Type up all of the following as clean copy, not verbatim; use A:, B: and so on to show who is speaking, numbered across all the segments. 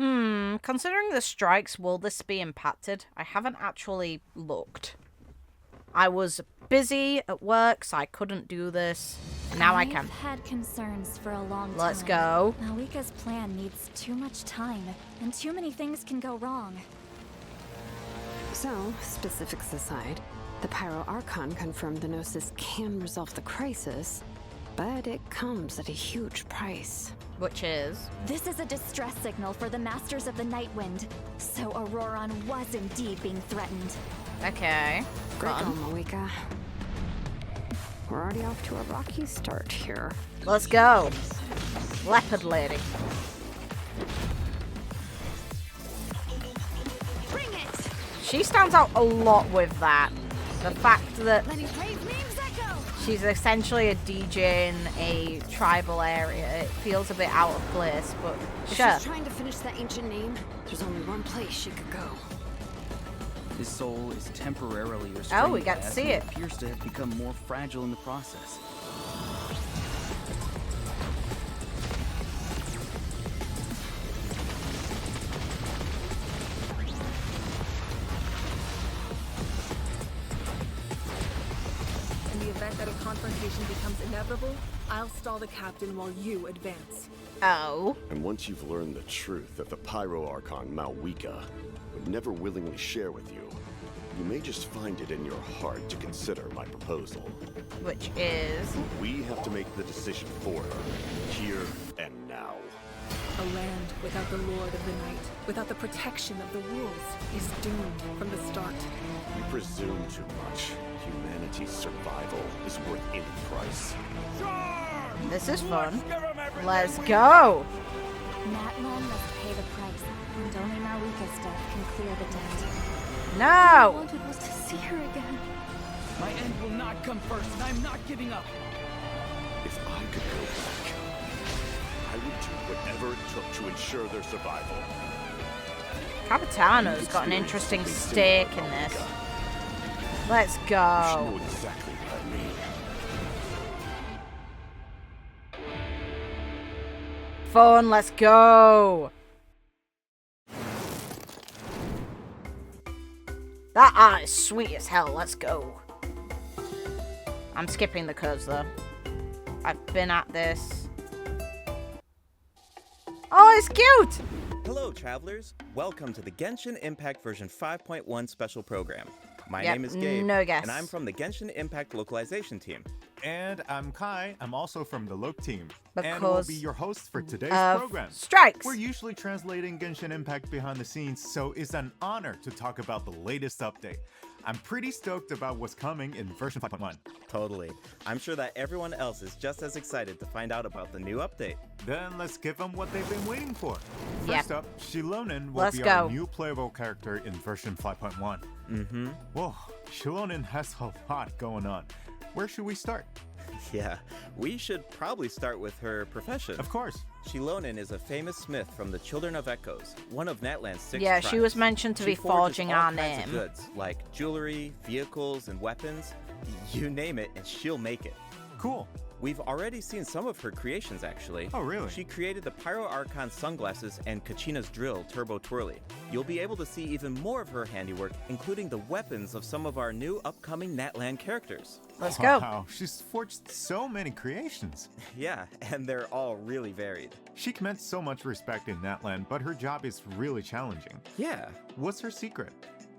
A: Considering the strikes, will this be impacted? I haven't actually looked. I was busy at work, so I couldn't do this. Now I can.
B: I've had concerns for a long time.
A: Let's go.
B: Mawika's plan needs too much time, and too many things can go wrong.
C: So, specifics aside, the Pyro Archon confirmed the Gnosis can resolve the crisis, but it comes at a huge price.
A: Which is?
B: This is a distress signal for the Masters of the Nightwind, so Auroron was indeed being threatened.
A: Okay.
C: Great going, Mavuika. We're already off to a rocky start here.
A: Let's go. Leopard lady.
B: Bring it!
A: She stands out a lot with that. The fact that she's essentially a DJ in a tribal area. It feels a bit out of place, but
C: if
A: sure.
C: she's trying to finish that ancient name, there's only one place she could go.
D: His soul is temporarily restrained.
A: Oh, we got to see it.
D: Appears to have become more fragile in the process.
E: In the event that a confrontation becomes inevitable, I'll stall the captain while you advance.
A: Oh.
F: And once you've learned the truth that the Pyro Archon Mavuika would never willingly share with you, you may just find it in your heart to consider my proposal.
A: Which is?
F: We have to make the decision for her, here and now.
E: A land without the Lord of the Night, without the protection of the wolves, is doomed from the start.
F: You presume too much. Humanity's survival is worth any price.
A: This is fun. Let's go.
B: Natlan must pay the price, and only Mawika's death can clear the debt. All I
A: No.
B: wanted was to see her again.
D: My end will not come first, and I'm not giving up.
F: If I could go back, I would do whatever it took to ensure their survival.
A: Capitano's got an interesting stake in this. Let's
F: You
A: go.
F: know exactly what I mean.
A: Fun, let's go. That art is sweet as hell, let's go. I'm skipping the curves though. I've been at this. Oh, it's cute!
G: Hello, travelers. Welcome to the Genshin Impact version 5.1 special program. My
A: Yep,
G: name is Gabe,
A: no guess.
G: and I'm from the Genshin Impact localization team.
H: And I'm Kai. I'm also from the Loke team. And will
A: Because
H: be your host for today's
A: of
H: program.
A: strikes.
H: We're usually translating Genshin Impact behind the scenes, so it's an honor to talk about the latest update. I'm pretty stoked about what's coming in version 5.1.
G: Totally. I'm sure that everyone else is just as excited to find out about the new update.
H: Then let's give them what they've been waiting for.
A: Yep.
H: First up, Xilonen will
A: Let's
H: be
A: go.
H: our new playable character in version 5.1.
G: Mm-hmm.
H: Whoa, Xilonen has a lot going on. Where should we start?
G: Yeah, we should probably start with her profession.
H: Of course.
G: Xilonen is a famous smith from the Children of Echoes, one of Natlan's 6
A: Yeah,
G: tribes.
A: she was mentioned to
G: She
A: be
G: forges
A: forging
G: all
A: our
G: kinds of
A: name.
G: goods, like jewelry, vehicles, and weapons. You name it, and she'll make it.
H: Cool.
G: We've already seen some of her creations, actually.
H: Oh, really?
G: She created the Pyro Archon sunglasses and Kachina's drill, Turbo Twirly. You'll be able to see even more of her handiwork, including the weapons of some of our new upcoming Natlan characters.
A: Let's go.
H: Wow, she's forged so many creations.
G: Yeah, and they're all really varied.
H: She commands so much respect in Natlan, but her job is really challenging.
G: Yeah.
H: What's her secret?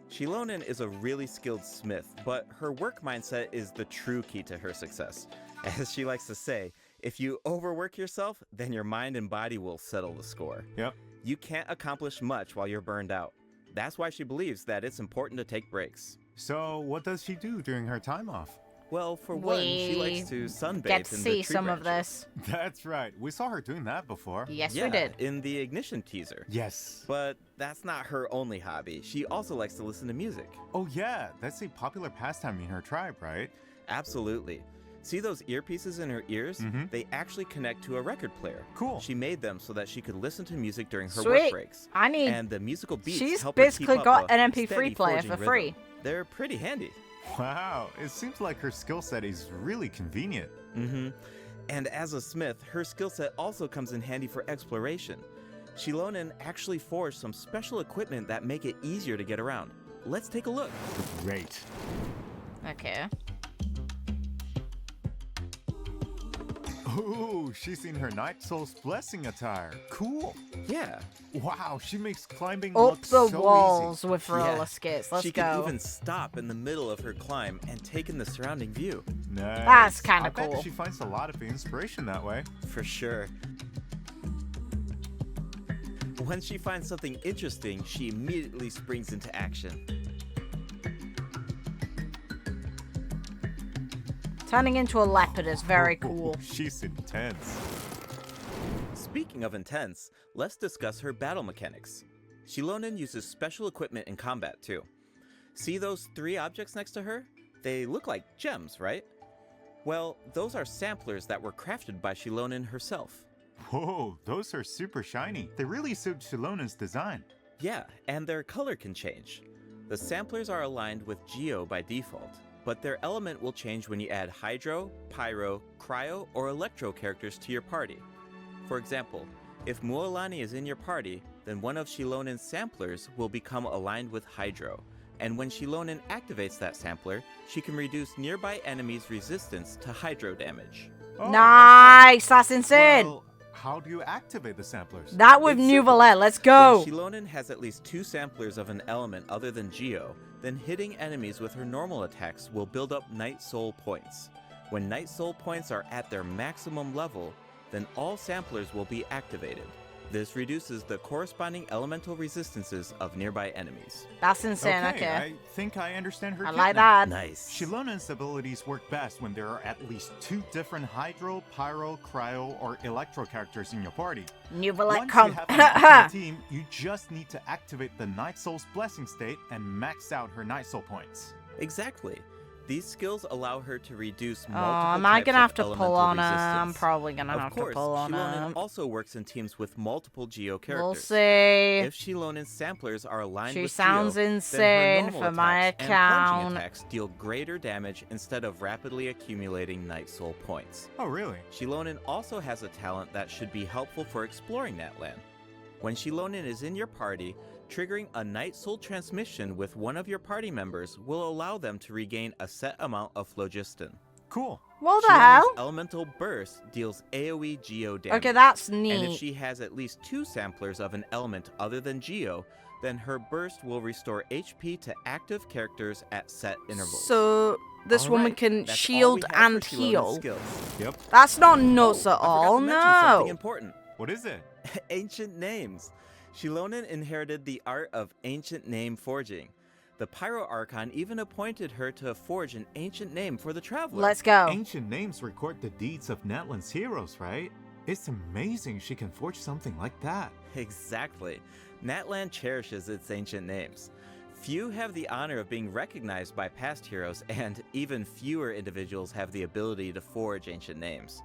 G: Xilonen is a really skilled smith, but her work mindset is the true key to her success. As she likes to say, if you overwork yourself, then your mind and body will settle the score.
H: Yep.
G: You can't accomplish much while you're burned out. That's why she believes that it's important to take breaks.
H: So, what does she do during her time off?
G: Well, for one, she likes to sunbathe
A: Get to
G: in
A: see
G: the tree
A: some of
G: branches.
A: this.
H: That's right. We saw her doing that before.
A: Yes,
G: Yeah,
A: we did.
G: in the Ignition teaser.
H: Yes.
G: But that's not her only hobby. She also likes to listen to music.
H: Oh, yeah. That's a popular pastime in her tribe, right?
G: Absolutely. See those earpieces in her ears?
H: Mhm.
G: They actually connect to a record player.
H: Cool.
G: She made them so that she could listen to music during her
A: Sweet.
G: work breaks.
A: I need.
G: And the musical beats
A: She's
G: help her
A: basically
G: keep up
A: got
G: a
A: an MP3
G: steady
A: player
G: forging
A: for
G: rhythm.
A: free.
G: They're pretty handy.
H: Wow. It seems like her skill set is really convenient.
G: Mm-hmm. And as a smith, her skill set also comes in handy for exploration. Xilonen actually forged some special equipment that make it easier to get around. Let's take a look.
H: Great.
A: Okay.
H: Ooh, she's in her Night Soul's Blessing attire. Cool.
G: Yeah.
H: Wow, she makes climbing
A: Up
H: look
A: the
H: so
A: walls
H: easy.
A: with roller skates. Let's
G: she
A: go.
G: can even stop in the middle of her climb and take in the surrounding view.
H: Nice.
A: That's kinda
H: I bet
A: cool.
H: she finds a lot of inspiration that way.
G: For sure. When she finds something interesting, she immediately springs into action.
A: Turning into a leopard is very cool.
H: She's intense.
G: Speaking of intense, let's discuss her battle mechanics. Xilonen uses special equipment in combat too. See those 3 objects next to her? They look like gems, right? Well, those are samplers that were crafted by Xilonen herself.
H: Whoa, those are super shiny. They really suit Xilonen's design.
G: Yeah, and their color can change. The samplers are aligned with Geo by default, but their element will change when you add Hydro, Pyro, Cryo, or Electro characters to your party. For example, if Mualani is in your party, then one of Xilonen's samplers will become aligned with Hydro, and when Xilonen activates that sampler, she can reduce nearby enemies' resistance to Hydro damage.
H: Oh,
A: Nice! That's insane!
H: well, how do you activate the samplers?
A: That with
G: It's
A: New
G: simple.
A: Valette, let's go!
G: When Xilonen has at least 2 samplers of an element other than Geo, then hitting enemies with her normal attacks will build up Night Soul points. When Night Soul points are at their maximum level, then all samplers will be activated. This reduces the corresponding elemental resistances of nearby enemies.
A: That's insane, okay.
H: I think I understand her
A: I
H: kit
A: like
H: now.
A: that.
G: Nice.
H: Xilonen's abilities work best when there are at least 2 different Hydro, Pyro, Cryo, or Electro characters in your party.
A: New Valette,
H: Once
A: come.
H: you have an optimal team, you just need to activate the Night Soul's Blessing state and max out her Night Soul points.
G: Exactly. These skills allow her to reduce multiple
A: Am I
G: types
A: gonna
G: of
A: have to
G: elemental
A: pull on him?
G: resistance.
A: I'm probably gonna
G: Of
A: have
G: course,
A: to pull on
G: Xilonen
A: him.
G: also works in teams with multiple Geo characters.
A: We'll see.
G: If Xilonen's samplers are aligned
A: She
G: with
A: sounds
G: Geo,
A: insane
G: then her normal
A: for my
G: attacks and punching
A: account.
G: attacks deal greater damage instead of rapidly accumulating Night Soul points.
H: Oh, really?
G: Xilonen also has a talent that should be helpful for exploring Natlan. When Xilonen is in your party, triggering a Night Soul transmission with one of your party members will allow them to regain a set amount of phlogiston.
H: Cool.
A: What the
G: Xilonen's
A: hell?
G: elemental burst deals AoE Geo damage.
A: Okay, that's
G: And if
A: neat.
G: she has at least 2 samplers of an element other than Geo, then her burst will restore HP to active characters at set intervals.
A: So, this woman
G: Alright,
A: can
G: that's all
A: shield
G: we have for
A: and
G: Xilonen's
A: heal.
G: skills.
H: Yep.
A: That's not nuts at
G: I forgot
A: all,
G: to mention something
A: no.
G: important.
H: What is it?
G: Ancient names. Xilonen inherited the art of ancient name forging. The Pyro Archon even appointed her to forge an ancient name for the Traveler.
A: Let's go.
H: Ancient names record the deeds of Natlan's heroes, right? It's amazing she can forge something like that.
G: Exactly. Natlan cherishes its ancient names. Few have the honor of being recognized by past heroes, and even fewer individuals have the ability to forge ancient names.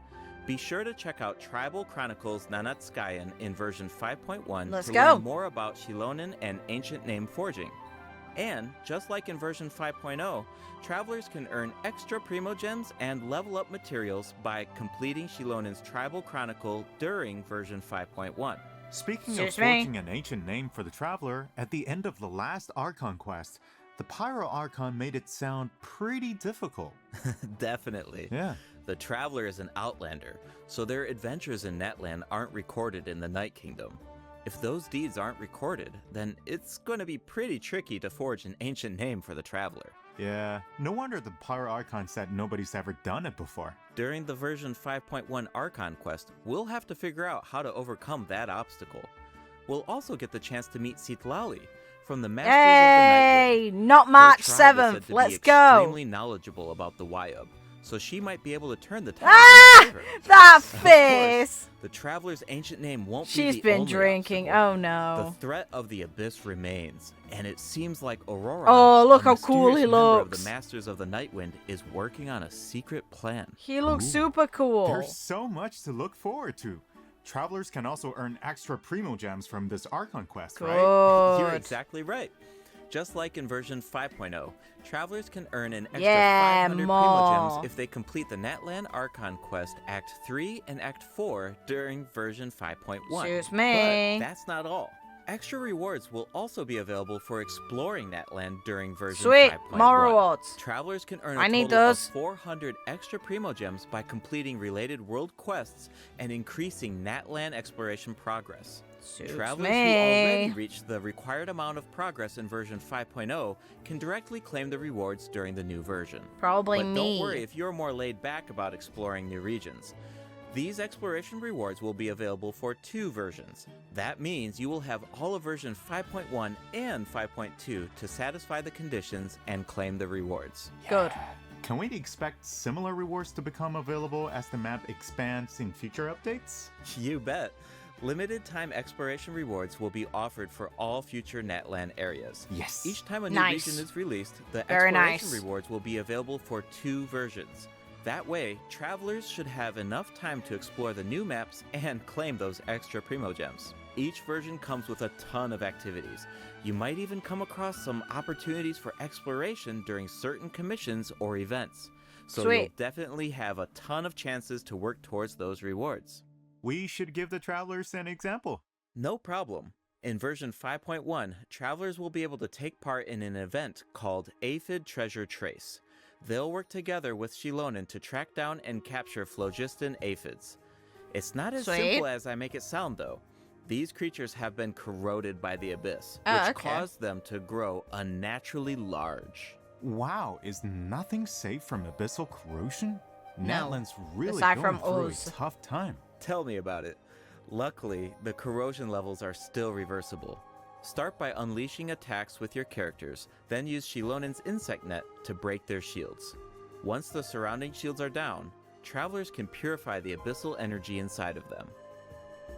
G: Be sure to check out Tribal Chronicles Nanatskayan in version 5.1
A: Let's
G: to
A: go.
G: learn more about Xilonen and ancient name forging. And, just like in version 5.0, travelers can earn extra Primo Gems and level up materials by completing Xilonen's Tribal Chronicle during version 5.1.
H: Speaking of
A: Excuse me?
H: forging an ancient name for the Traveler, at the end of the last Archon quest, the Pyro Archon made it sound pretty difficult.
G: Definitely.
H: Yeah.
G: The Traveler is an Outlander, so their adventures in Natlan aren't recorded in the Night Kingdom. If those deeds aren't recorded, then it's going to be pretty tricky to forge an ancient name for the Traveler.
H: Yeah, no wonder the Pyro Archon said nobody's ever done it before.
G: During the version 5.1 Archon quest, we'll have to figure out how to overcome that obstacle. We'll also get the chance to meet Citlali from the Masters of
A: Hey,
G: the
A: not
G: Nightwind.
A: March
G: Her tribe is said
A: 7th.
G: to
A: Let's
G: be
A: go.
G: extremely knowledgeable about the Wyub, so she might be able to turn the tide
A: Ah!
G: in our favor.
A: That
G: Of course,
A: face.
G: the Traveler's ancient name won't be
A: She's
G: the
A: been
G: only
A: drinking.
G: obstacle.
A: Oh no.
G: The threat of the Abyss remains, and it seems like Aurora,
A: Oh, look
G: a
A: how cool he
G: mysterious member of
A: looks.
G: the Masters of the Nightwind, is working on a secret plan.
A: He looks
H: Ooh.
A: super cool.
H: There's so much to look forward to. Travelers can also earn extra Primo Gems from this Archon quest, right?
G: You're
A: Good.
G: exactly right. Just like in version 5.0, travelers can earn an extra
A: Yeah,
G: 500
A: more.
G: Primogems if they complete the Natlan Archon quest Act 3 and Act 4 during version 5.1.
A: Excuse me.
G: But that's not all. Extra rewards will also be available for exploring Natlan during version
A: Sweet,
G: 5.1.
A: more rewards.
G: Travelers can earn a
A: I need
G: total
A: those.
G: of 400 extra Primogems by completing related world quests and increasing Natlan exploration progress.
A: Suits
G: Travelers who
A: me.
G: already reached the required amount of progress in version 5.0 can directly claim the rewards during the new version.
A: Probably
G: But
A: me.
G: don't worry if you're more laid back about exploring new regions. These exploration rewards will be available for 2 versions. That means you will have all of version 5.1 and 5.2 to satisfy the conditions and claim the rewards.
A: Good.
H: Can we expect similar rewards to become available as the map expands in future updates?
G: You bet. Limited time exploration rewards will be offered for all future Natlan areas.
H: Yes.
G: Each time a new
A: Nice.
G: region is released, the
A: Very
G: exploration
A: nice.
G: rewards will be available for 2 versions. That way, travelers should have enough time to explore the new maps and claim those extra Primogems. Each version comes with a ton of activities. You might even come across some opportunities for exploration during certain commissions or events. So you'll
A: Sweet.
G: definitely have a ton of chances to work towards those rewards.
H: We should give the travelers an example.
G: No problem. In version 5.1, travelers will be able to take part in an event called Aphid Treasure Trace. They'll work together with Xilonen to track down and capture phlogiston aphids. It's not as
A: Sweet.
G: simple as I make it sound, though. These creatures have been corroded by the abyss,
A: Oh,
G: which
A: okay.
G: caused them to grow unnaturally large.
H: Wow, is nothing safe from abyssal corrosion?
A: No.
H: Natlan's really
A: Aside
H: going
A: from
H: through
A: us.
H: a tough time.
G: Tell me about it. Luckily, the corrosion levels are still reversible. Start by unleashing attacks with your characters, then use Xilonen's insect net to break their shields. Once the surrounding shields are down, travelers can purify the abyssal energy inside of them.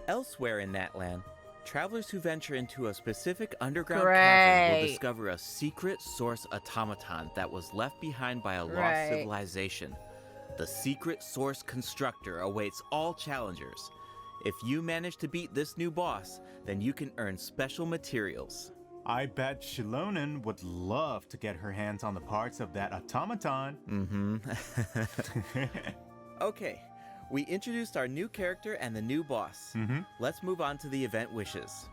G: Elsewhere in Natlan, travelers who venture into a specific underground cavern will
A: Great.
G: discover a secret source automaton that was left behind by a lost
A: Right.
G: civilization. The secret source constructor awaits all challengers. If you manage to beat this new boss, then you can earn special materials.
H: I bet Xilonen would love to get her hands on the parts of that automaton.
G: Okay, we introduced our new character and the new boss. Let's move on to the event wishes.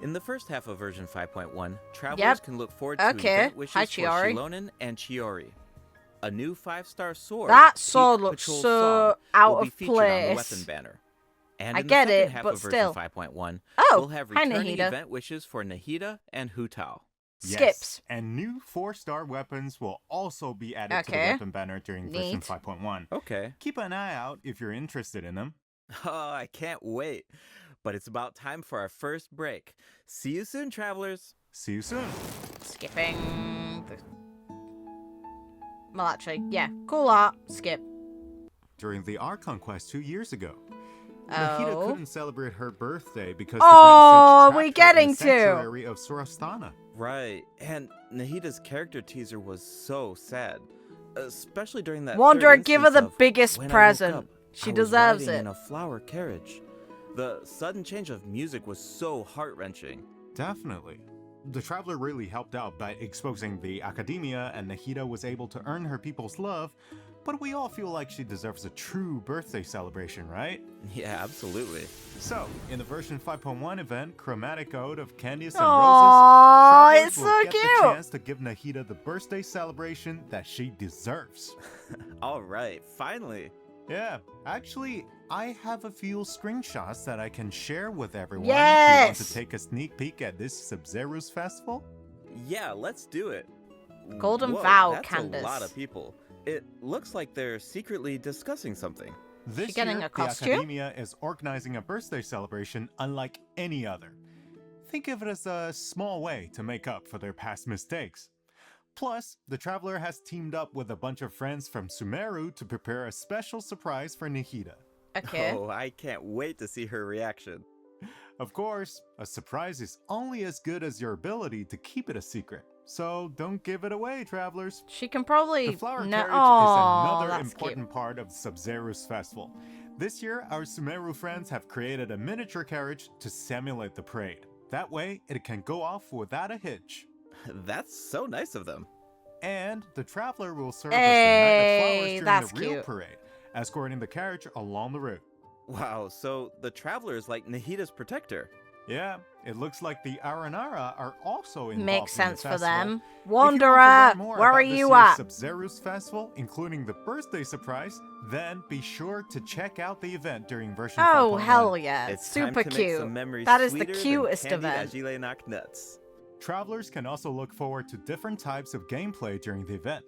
G: In the first half of version 5.1, travelers
A: Yep.
G: can look forward to
A: Okay.
G: event wishes
A: Hi,
G: for
A: Chiori.
G: Xilonen and Chiori. A new 5-star sword,
A: That
G: Peak
A: sword looks
G: Patrol
A: so
G: Song,
A: out
G: will be
A: of
G: featured on the
A: place.
G: weapon banner. And
A: I
G: in
A: get
G: the second
A: it,
G: half
A: but
G: of
A: still.
G: version 5.1,
A: Oh,
G: we'll have
A: hi,
G: returning
A: Nahida.
G: event wishes for Nahida and Hutao.
H: Yes,
A: Skips.
H: and new 4-star weapons will also be added to the
A: Okay.
H: weapon banner during version
A: Neat.
H: 5.1.
G: Okay.
H: Keep an eye out if you're interested in them.
G: Oh, I can't wait. But it's about time for our first break. See you soon, travelers.
H: See you soon.
A: Skipping. Well, actually, yeah. Cool art. Skip.
H: During the Archon quest 2 years ago, Nahida
A: Oh.
H: couldn't celebrate her birthday because
A: Oh,
H: the
A: we
H: Grand Sage
A: getting
H: trapped her in the
A: to.
H: sanctuary of Surastana.
G: Right. And Nahida's character teaser was so sad. Especially during that
A: Wanderer,
G: third
A: give her the
G: instance of,
A: biggest
G: "When I woke
A: present.
G: up,
A: She
G: I was
A: deserves
G: riding
A: it."
G: in a flower carriage. The sudden change of music was so heart-wrenching.
H: Definitely. The Traveler really helped out by exposing the Academia, and Nahida was able to earn her people's love, but we all feel like she deserves a true birthday celebration, right?
G: Yeah, absolutely.
H: So, in the version 5.1 event, Chromatic Ode of Candice and
A: Aw,
H: Roses,
A: it's
H: travelers will
A: so
H: get
A: cute.
H: the chance to give Nahida the birthday celebration that she deserves.
G: All right, finally.
H: Yeah, actually, I have a few screenshots that I can share with everyone.
A: Yes!
H: Do you want to take a sneak peek at this Sub-Zero's festival?
G: Yeah, let's do it.
A: Golden
G: Whoa,
A: Vow,
G: that's
A: Candace.
G: a lot of people. It looks like they're secretly discussing something.
H: This
A: getting
H: year,
A: a costume?
H: the Academia is organizing a birthday celebration unlike any other. Think of it as a small way to make up for their past mistakes. Plus, the Traveler has teamed up with a bunch of friends from Sumeru to prepare a special surprise for Nahida.
A: Okay.
G: Oh, I can't wait to see her reaction.
H: Of course, a surprise is only as good as your ability to keep it a secret. So don't give it away, Travelers.
A: She can probably.
H: The flower
A: no-
H: carriage
A: Aw,
H: is another
A: that's
H: important
A: cute.
H: part of Sub-Zero's festival. This year, our Sumeru friends have created a miniature carriage to simulate the parade. That way, it can go off without a hitch.
G: That's so nice of them.
H: And the Traveler will serve as the Knight of Flowers
A: that's
H: during the real
A: cute.
H: parade, escorting the carriage along the route.
G: Wow, so the Traveler is like Nahida's protector.
H: Yeah, it looks like the Aranara are also involved
A: Makes
H: in the
A: sense for
H: festival.
A: them.
H: If you want to
A: Wanderer,
H: learn more
A: where
H: about
A: are
H: this
A: you
H: year's
A: at?
H: Sub-Zero's festival, including the birthday surprise, then be sure to check out the event during version 5.1.
A: Oh, hell yeah.
G: It's
A: Super
G: time to make
A: cute.
G: some memories
A: That is the
G: sweeter than
A: cutest
G: candied
A: event.
G: Xilonen nuts.
H: Travelers can also look forward to different types of gameplay during the event.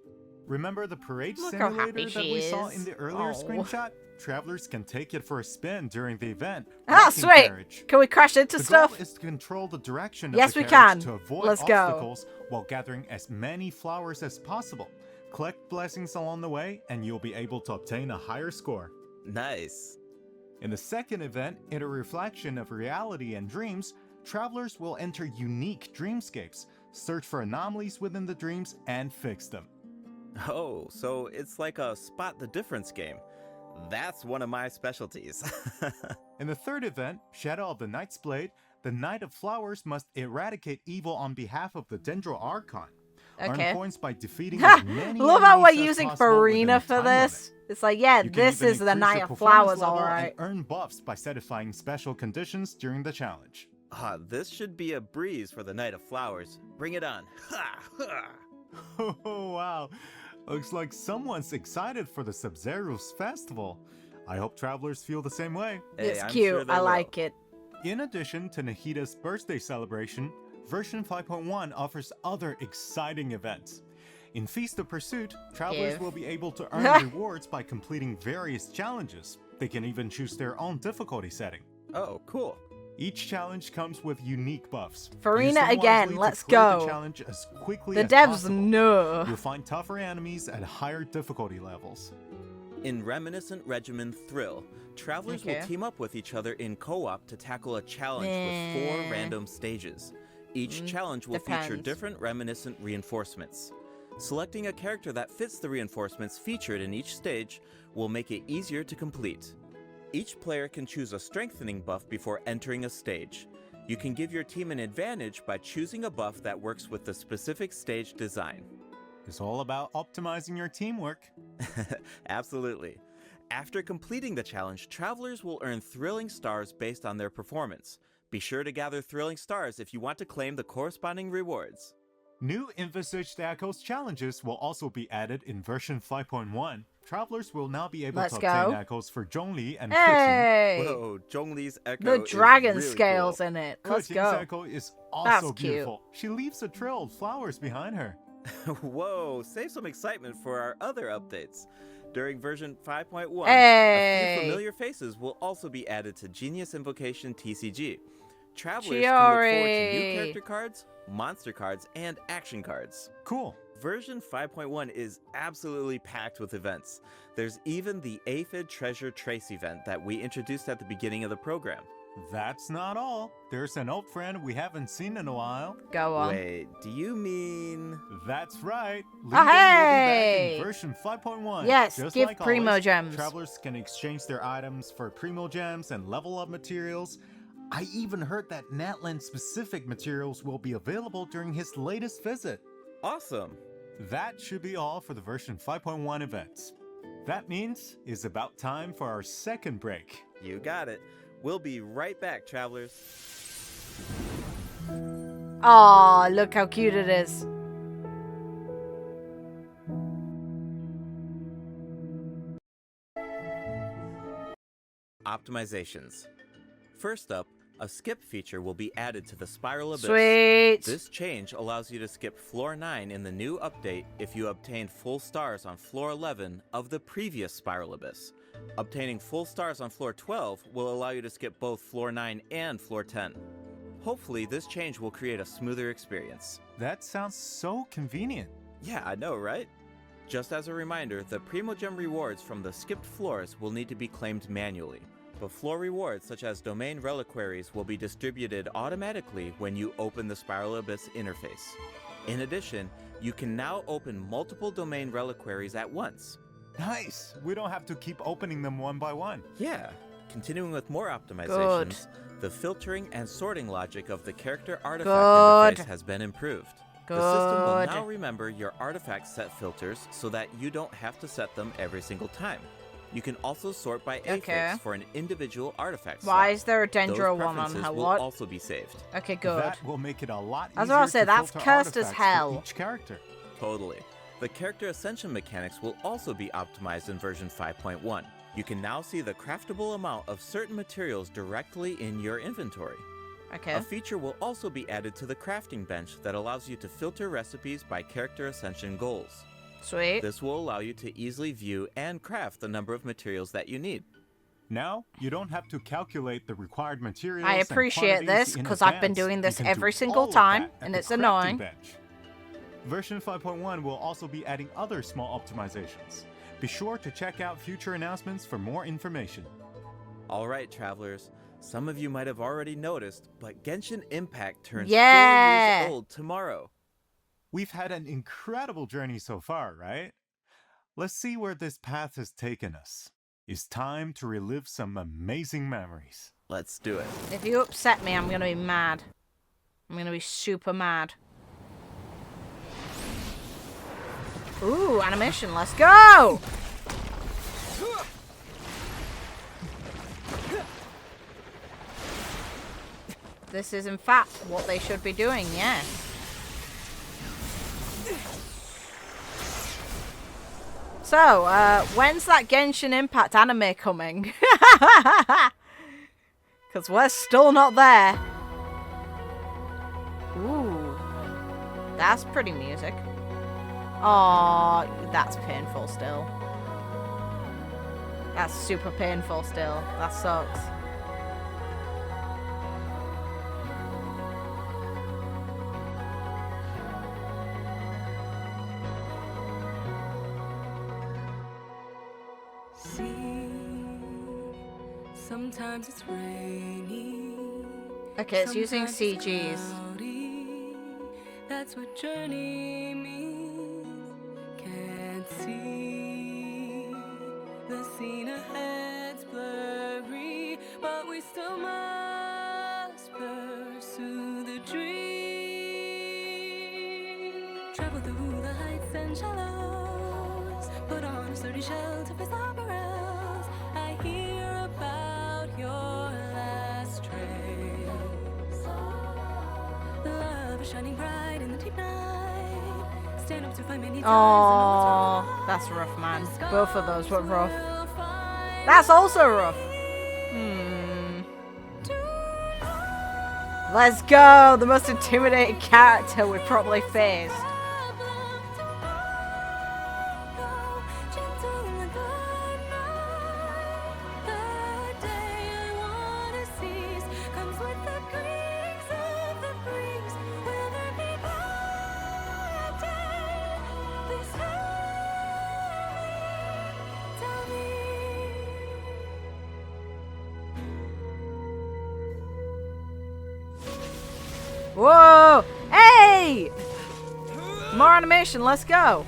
H: Remember the parade
A: Look how
H: simulator
A: happy
H: that
A: she
H: we saw
A: is.
H: in the earlier
A: Oh.
H: screenshot? Travelers can take it for a spin during the event.
A: Ah,
H: rocking
A: sweet.
H: carriage.
A: Can we crash into
H: The
A: stuff?
H: goal is to control the direction
A: Yes,
H: of the
A: we
H: carriage
A: can.
H: to avoid
A: Let's go.
H: obstacles while gathering as many flowers as possible. Collect blessings along the way, and you'll be able to obtain a higher score.
G: Nice.
H: In the second event, in a reflection of reality and dreams, travelers will enter unique dreamscapes, search for anomalies within the dreams, and fix them.
G: Oh, so it's like a spot the difference game. That's one of my specialties.
H: In the third event, Shadow of the Knight's Blade, the Knight of Flowers must eradicate evil on behalf of the Dendro Archon.
A: Okay.
H: Earn points by defeating as many
A: Love how we're
H: enemies as
A: using
H: possible within
A: Farina
H: a
A: for
H: time limit.
A: this. It's like, yeah,
H: You can
A: this
H: even
A: is the
H: increase
A: Knight
H: your
A: of
H: performance
A: Flowers,
H: level
A: alright.
H: and earn buffs by satisfying special conditions during the challenge.
G: This should be a breeze for the Knight of Flowers. Bring it on. Ha! Ha!
H: Oh, wow. Looks like someone's excited for the Sub-Zero's festival. I hope travelers feel the same way.
G: Hey,
A: It's
G: I'm
A: cute.
G: sure they
A: I
G: will.
A: like it.
H: In addition to Nahida's birthday celebration, version 5.1 offers other exciting events. In Feast of Pursuit, travelers
A: Give.
H: will be able to earn rewards by completing various challenges. They can even choose their own difficulty setting.
G: Oh, cool.
H: Each challenge comes with unique buffs.
A: Farina
H: Use them
A: again,
H: wisely to
A: let's
H: clear
A: go.
H: The challenge as quickly
A: The
H: as
A: devs
H: possible.
A: know.
H: You'll find tougher enemies at higher difficulty levels.
G: In Reminiscent Regimen Thrill, travelers
A: Okay.
G: will team up with each other in co-op to tackle a challenge with 4 random stages. Each challenge will feature
A: depends.
G: different reminiscent reinforcements. Selecting a character that fits the reinforcements featured in each stage will make it easier to complete. Each player can choose a strengthening buff before entering a stage. You can give your team an advantage by choosing a buff that works with the specific stage design.
H: It's all about optimizing your teamwork.
G: Absolutely. After completing the challenge, travelers will earn thrilling stars based on their performance. Be sure to gather thrilling stars if you want to claim the corresponding rewards.
H: New envisaged Echoes challenges will also be added in version 5.1. Travelers will now be able
A: Let's
H: to obtain
A: go.
H: echoes for Zhongli and
A: Hey!
G: Whoa, Zhongli's echo
A: The
G: is
A: dragon
G: really
A: scales
G: cool.
A: in it.
H: Kuchin.
A: Let's
H: Kuchin's
A: go.
H: echo is
A: That's
H: also
A: cute.
H: beautiful. She leaves a trail of flowers behind her.
G: Whoa, save some excitement for our other updates. During version 5.1, a
A: Hey!
G: few familiar faces will also be added to Genius Invocation TCG. Travelers can look forward to new
A: Chiori.
G: character cards, monster cards, and action cards.
H: Cool.
G: Version 5.1 is absolutely packed with events. There's even the Aphid Treasure Trace event that we introduced at the beginning of the program.
H: That's not all. There's an old friend we haven't seen in a while.
A: Go on.
G: Wait, do you mean...
H: That's right. Lincoln
A: Oh,
H: will be
A: hey!
H: back in version 5.1.
A: Yes,
H: Just
A: give
H: like
A: Primo
H: always,
A: Gems.
H: Travelers can exchange their items for Primo Gems and level up materials. I even heard that Natlan specific materials will be available during his latest visit.
G: Awesome!
H: That should be all for the version 5.1 events. That means it's about time for our second break.
G: You got it. We'll be right back, travelers.
A: Aw, look how cute it is.
G: Optimizations. First up, a skip feature will be added to the Spiral Abyss.
A: Sweet.
G: This change allows you to skip Floor 9 in the new update if you obtain full stars on Floor 11 of the previous Spiral Abyss. Obtaining full stars on Floor 12 will allow you to skip both Floor 9 and Floor 10. Hopefully, this change will create a smoother experience.
H: That sounds so convenient.
G: Yeah, I know, right? Just as a reminder, the Primogem rewards from the skipped floors will need to be claimed manually, but floor rewards such as domain reliquaries will be distributed automatically when you open the Spiral Abyss interface. In addition, you can now open multiple domain reliquaries at once.
H: Nice! We don't have to keep opening them one by one.
G: Yeah. Continuing with more optimizations, the filtering and sorting logic of the character artifact interface has been improved. The system will
A: Good.
G: now remember your artifact set filters so that you don't have to set them every single time. You can also sort by affix for an individual artifact slot.
A: Why is there a
G: Those
A: Dendro one on
G: preferences
A: her?
G: will
A: What?
G: also be saved.
A: Okay, good.
H: That will make it a lot
A: I was
H: easier
A: about to say, that's
H: filter
A: cursed as
H: artifacts for
A: hell.
H: each character.
G: Totally. The character ascension mechanics will also be optimized in version 5.1. You can now see the craftable amount of certain materials directly in your inventory.
A: Okay.
G: A feature will also be added to the crafting bench that allows you to filter recipes by character ascension goals.
A: Sweet.
G: This will allow you to easily view and craft the number of materials that you need.
H: Now, you don't have to calculate the required materials.
A: I
H: and
A: appreciate
H: quantities
A: this
H: in
A: because I've been
H: advance.
A: doing
H: You
A: this
H: can
A: every
H: do
A: single
H: all of
A: time,
H: that at
A: and
H: the
A: it's
H: crafting
A: annoying.
H: bench. Version 5.1 will also be adding other small optimizations. Be sure to check out future announcements for more information.
G: Alright, travelers. Some of you might have already noticed, but Genshin Impact turns 4
A: Yeah.
G: years old tomorrow.
H: We've had an incredible journey so far, right? Let's see where this path has taken us. It's time to relive some amazing memories.
G: Let's do it.
A: If you upset me, I'm going to be mad. I'm going to be super mad. Ooh, animation. Let's go! This is, in fact, what they should be doing, yeah. So, when's that Genshin Impact anime coming? Because we're still not there. Ooh. That's pretty music. Oh, that's painful still. That's super painful still. That sucks.
E: Sometimes it's rainy.
A: Okay, it's using
E: sometimes it's
A: CGs.
E: cloudy. That's what journey means. Can't see the scene ahead's blurry, but we still must pursue the dream. Travel through the heights and shallows. Put on a sturdy shell to face the perils. I hear about your last trace. Love is shining bright in the deep night. Stand up to find many times.
A: Oh, that's rough, man. Both of those were rough. That's also rough. Let's go! The most intimidating character we've probably faced. Whoa! Hey! More animation, let's go!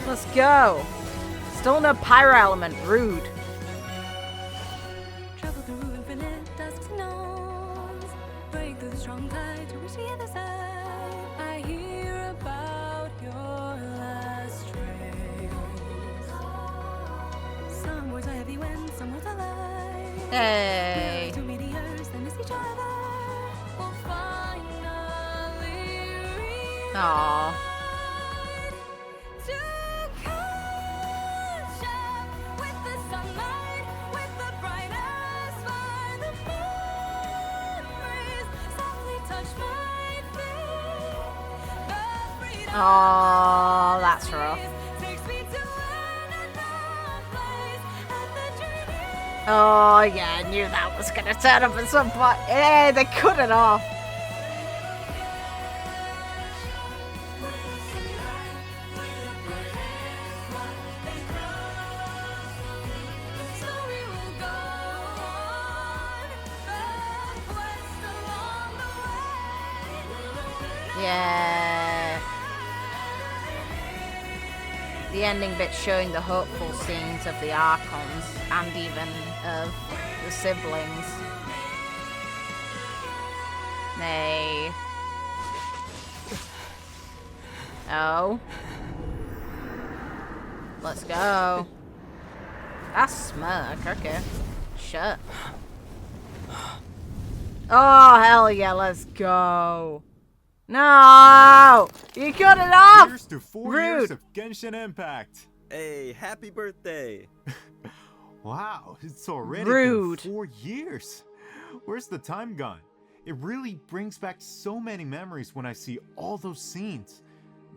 A: Let's go! Still no pyro element, rude.
E: Travel through infinite dusks and dawns. Break through the strong tide to reach the other side. I hear about your last trace. Some words are heavy when some words are light.
A: Hey!
E: Two meteors that miss each other. We'll finally reach.
A: Aww.
E: To catch up with the sunlight, with the brightest fire, the memories softly touch my feet. The freedom
A: Oh, that's rough.
E: takes me to an unknown place, and the journey.
A: Oh, yeah, I knew that was gonna turn up at some point. Hey, they cut it off.
E: Story will go on, the quest along the way.
A: Yeah. The ending bit showing the hopeful scenes of the Archons and even of the siblings. Nay. Oh. Let's go. That's smirk, okay. Shut. Oh, hell yeah, let's go. No! You cut it off!
H: Here's to 4
A: Rude.
H: years of Genshin Impact.
G: Hey, happy birthday!
H: Wow, it's already
A: Rude.
H: been 4 years. Where's the time gone? It really brings back so many memories when I see all those scenes.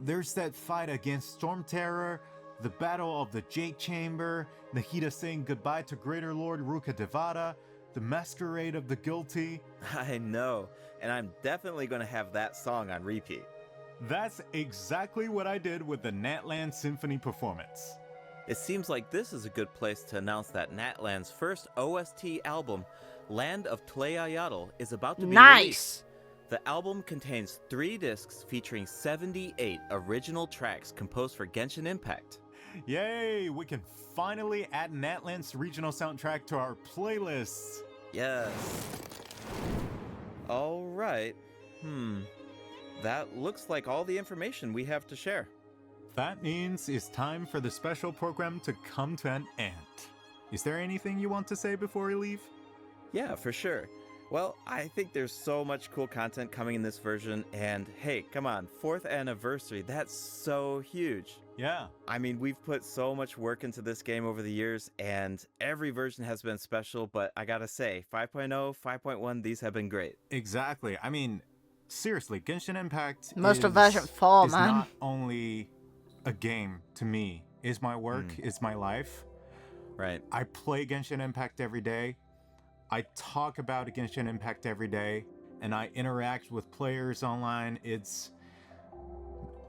H: There's that fight against Storm Terror, the Battle of the Jade Chamber, Nahida saying goodbye to Greater Lord Ruka Devada, the Masquerade of the Guilty.
G: I know, and I'm definitely going to have that song on repeat.
H: That's exactly what I did with the Natlan Symphony performance.
G: It seems like this is a good place to announce that Natlan's first OST album, Land of Tlayayatl, is about to be released. The album contains 3 discs featuring 78 original tracks composed for Genshin Impact.
H: Yay! We can finally add Natlan's regional soundtrack to our playlists.
G: Yes. All right. That looks like all the information we have to share.
H: That means it's time for the special program to come to an end. Is there anything you want to say before we leave?
G: Yeah, for sure. Well, I think there's so much cool content coming in this version, and hey, come on, 4th anniversary, that's so huge.
H: Yeah.
G: I mean, we've put so much work into this game over the years, and every version has been special, but I gotta say, 5.0, 5.1, these have been great.
H: Exactly. I mean, seriously, Genshin Impact
A: Most of version 4,
H: is
A: man.
H: not only a game to me. It's my work, it's my life.
G: Right.
H: I play Genshin Impact every day. I talk about Genshin Impact every day, and I interact with players online. It's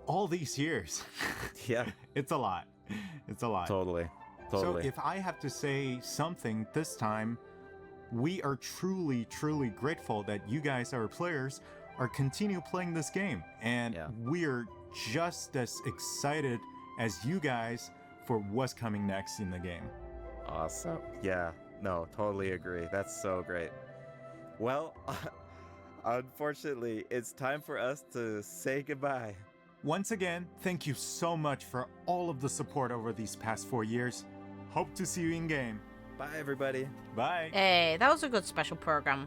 H: all these years.
G: Yeah.
H: It's a lot. It's a lot.
G: Totally.
H: So if I have to say something this time, we are truly, truly grateful that you guys, our players, are continue playing this game. And we're just as excited as you guys for what's coming next in the game.
G: Awesome. Yeah. No, totally agree. That's so great. Well, unfortunately, it's time for us to say goodbye.
H: Once again, thank you so much for all of the support over these past 4 years. Hope to see you in game.
G: Bye, everybody.
H: Bye.
A: Hey, that was a good special program.